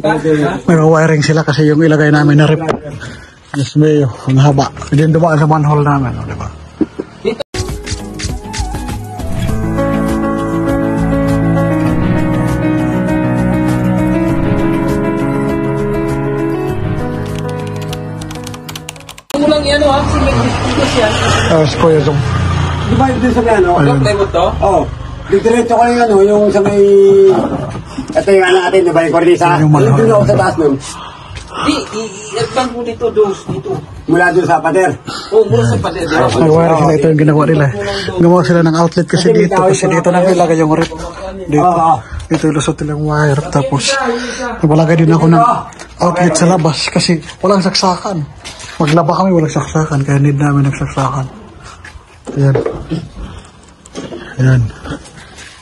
May wiring sila kasi yung ilagay namin na rip. Yes, mayo, ang haba. Hindi dumaan sa manhole namin, di ba? Kulang yan, ha? Dito siya. Kuya Zong. Di ba ito sa may ano? Ang plywood to? Oo. Diretso ko yung ano, yung sa may... Ito yung ano natin, di ba yung kornisa? Yung manhole. Yung ako sa taas nun. Di, i-advance mo dito, dito. Mula doon sa pader. Oo, mula sa pader. May wiring sila, ito yung ginawa nila. Gumawa sila ng outlet kasi dito nang ilagay yung rip. Dito. Ito yung lusot nilang wire. Tapos, nagpalagay din ako ng outlet sa labas kasi walang saksakan. Maglaba kami, walang saksakan. Kaya need namin ng saksakan. Ayan. Ayan.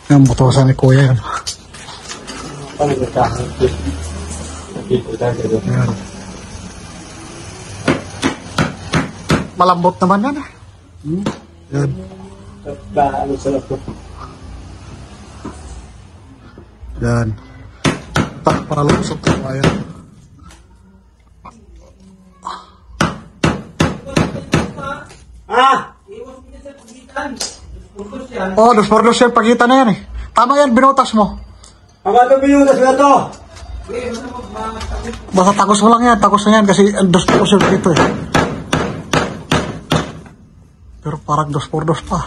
Ayan, butosan ni Kuya yan. Ayan. Malambot naman yan. Ayan. Ayan. Para lusot yung wire. Oh, 2x2 yung pagitan na yan eh. Tama yan, binutas mo. Ang ano binutas na to? Basta takos mo lang yan, takos na yan kasi 2x2 yung dito eh. Pero parang 2x2 pa.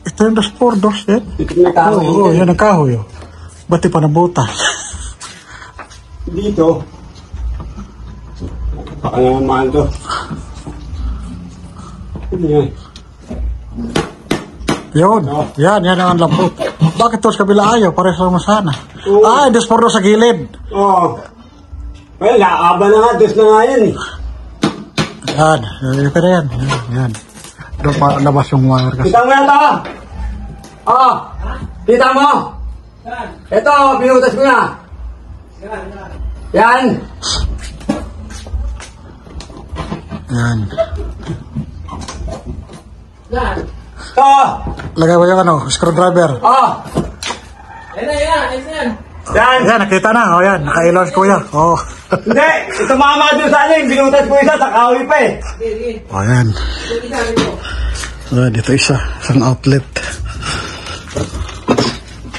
Ito yung 2x2 eh. Ito yung kahoy. Oo, yan ang kahoy oh. Ba't di pa nabutas? Dito. Baka naman mahal to. Yan. Yun, yan ang lambot. Bakit to sa kabila ayaw? Pares lang sana. Ay, 2x2 sa gilid. Oo. Well, laaba na nga. Dos na nga yan eh. Yan, pero yan. Yan. Doon pa labas yung wire kasi. Kita mo yan to? Oo. Kita mo? Ito, binutas ko na. Yan. Yan. Ito. Lagay mo yung ano, screwdriver. Oo. Yan. Yan. Yan, nakita na. O yan, nakailaw si Kuya. O. Hindi. Tumama doon sa aling. Binutas ko isa. Sa kahoy pa eh. O yan. Dito isa. Isang outlet.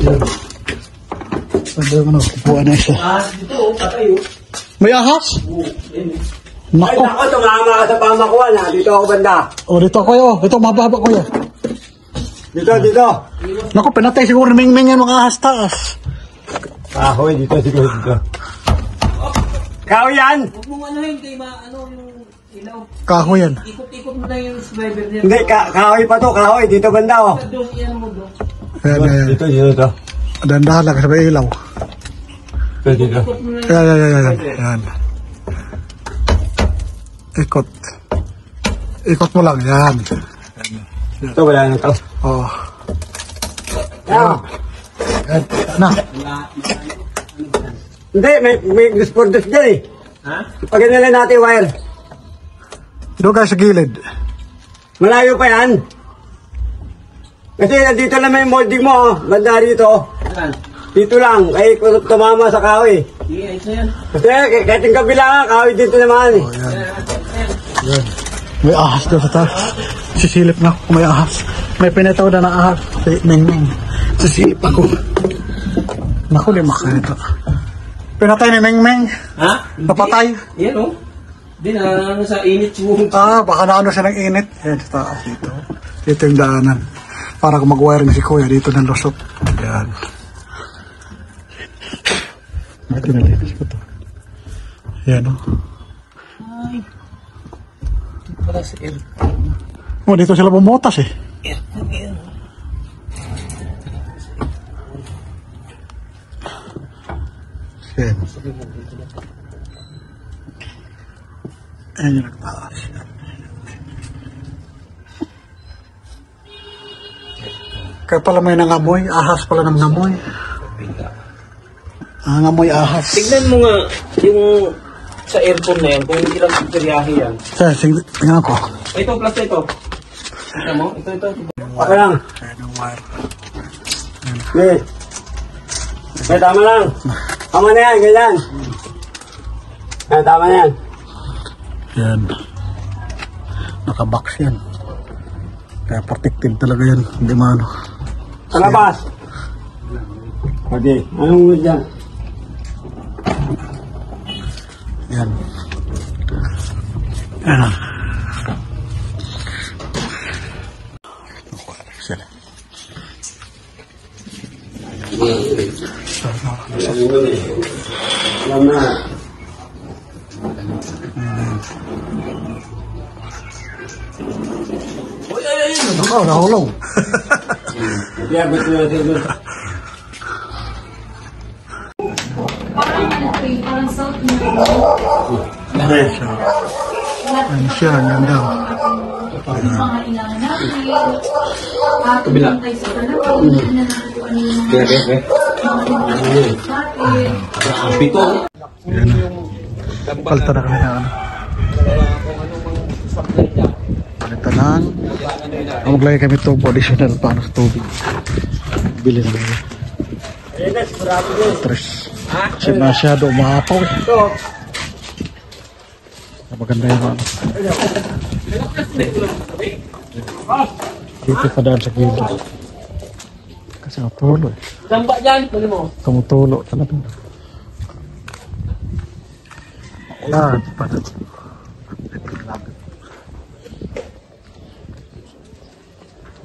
Yan. Pwede mo na, kukuha na isa. Dito, patay, May ahas? Ay, Nako. nako. Tumama ka sa pamakuan ha. Dito ako banda. O, dito Kuya. Ito, mababa Kuya. Dito. Naku, pinatay siguro ni Mingming yan mga ahas taas. Kahoy. Dito. Kahoy yan. Huwag mong ano yun, kay yung ilaw. Kahoy yan. Ikot-ikot mo na yung driver niya. Hindi. Kahoy pa to. Kahoy. Dito banda oh. Doon, iyan mo doon. Yan. Dito. Dandahan lang sa may ilaw. Dito. Ikot mo na Yan. Ikot. Ikot mo lang. Yan. Ito wala na to. Oh. Yan. Yan. Na. Hindi. May guspordos dyan eh. Ha? Pag lang natin wire. Doon kayo sa gilid. Malayo pa yan. Kasi dito lang may molding mo oh. Banda rito. Yan. Dito lang. Ay tumama sa kahoy. Sige, ayos na yan. Kasi kahit yung kabila nga, kahoy dito naman eh. Oh, yan. Yan. May ahas doon sa taas. Sisilip na ako kung may ahas. May pinataw na ng ahas. Mingming. Sisilip ako. Naku, di makita. Pinatay ni Mingming. Ha? Napatay. Yan, oh. Di na, sa init mo. Baka naano siya ng init. Yan, sa taas dito. Dito yung daanan. Para kung mag-wiring si Kuya, dito ng lusot. Yan. Ito nalilis ko to. Yan, o. Ay. Ito pala sa aircon. Oh, dito sila bumotas eh. Aircon, yan. Yan. Ayan yung nagtaas. Kaya pala may nangamoy. Ahas pala ng ngamoy. Nangamoy ahas. Tignan mo nga yung sa aircon na yan, kung ilang peryahe yan. Tingnan ko. Ito, plus ito. Ito mo? Ito. Okay lang. Ayan yung wire. Yes. Kaya tama lang. Tama na yan, ganyan. Kaya tama na yan. Yan. Nakabox yan. Kaya protected talaga yan. Hindi maano. Sa labas. Okay, anong wood yan? Yan. Yan. Sila. Alam na. Ako, nahulog. Kaya ba't na natin? Parang South Ano siya, yan daw. mga ilangan natin. Kabila. Tayo sa panahon. Hindi na natin kung ano yung mga natin. Pito. Yan na. Palta na kami na ano. Palita lang. Maglagay kami tubo additional para sa tubig. Bili na kami. Tres. Kasi masyado umapaw eh. Maganda yung ano. Dito pa daan sa gilid. Kasi tulo eh. Samba dyan, pwede mo. Tumutulo talaga. Wala, pa na.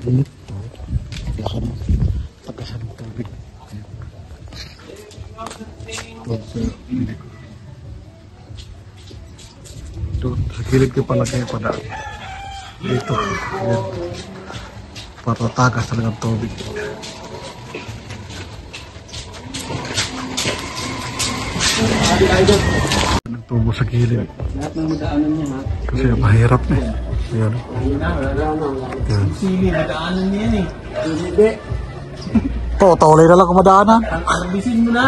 Init. Lakan mo. Pagkasan ng tubig. Doon, sa gilid ko pala kayo padaan. Dito. Yan. Para tagas talaga ang tubig. Ang tubo sa gilid. Lahat ng madaanan niya ha. Kasi mahirap na eh. Ayan. Ayan. Sili, madaanan niya yan eh. Hindi. Tawalay na lang kumadaanan. Arbisin mo na.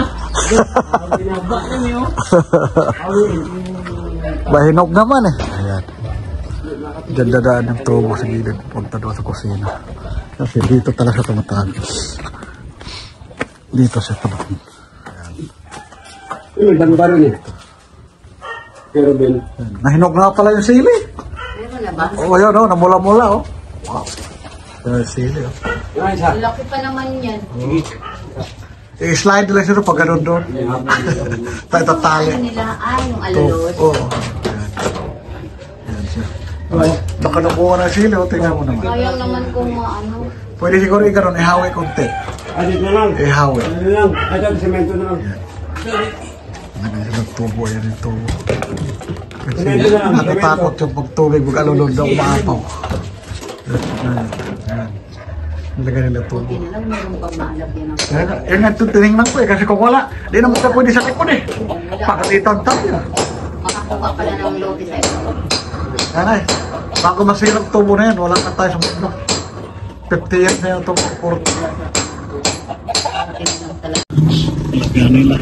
Binaba yan eh oh. Mahinog naman eh. Ayan. Diyan dadaan ng tubo sa gilid. Punta doon sa kusina. Kasi dito talaga siya tumatagos. Dito siya tumatagos. Yung dami ba rin eh? Pero Ben. Nahinog na pala yung sili. Oo, yun o. Namula-mula o. Wow. Yung sili o. Yung isa. Laki pa naman yan. I-slide lang siya pag ganun doon. Tayo tatali. Nila ay yung alalot. Oo. Ayan siya. Baka nakuha na sili o. Tingnan mo naman. Sayang naman kung maano. Pwede siguro i-ganon. Ihawi konti. Adit na lang. Ihawi. Ano lang. Ito, semento na lang. Nagay siya ng tubo. Ayan yung tubo. Kasi natatakot yung pagtubig. Mag-alulod na umaapaw. Ayan. Nilagay nila tubo. Hindi na lang meron pang maalagyan ng Yan nga tinignan ko eh. Kasi kung wala, di naman ka pwede sa likod eh. Pakalitan tayo. makakuha pala ng lote sa'yo. Nanay, bago masirap tubo na yan, wala ka tayo sa mundo. 50 years na yung tubo. 40. Talaga. Lagyan nila.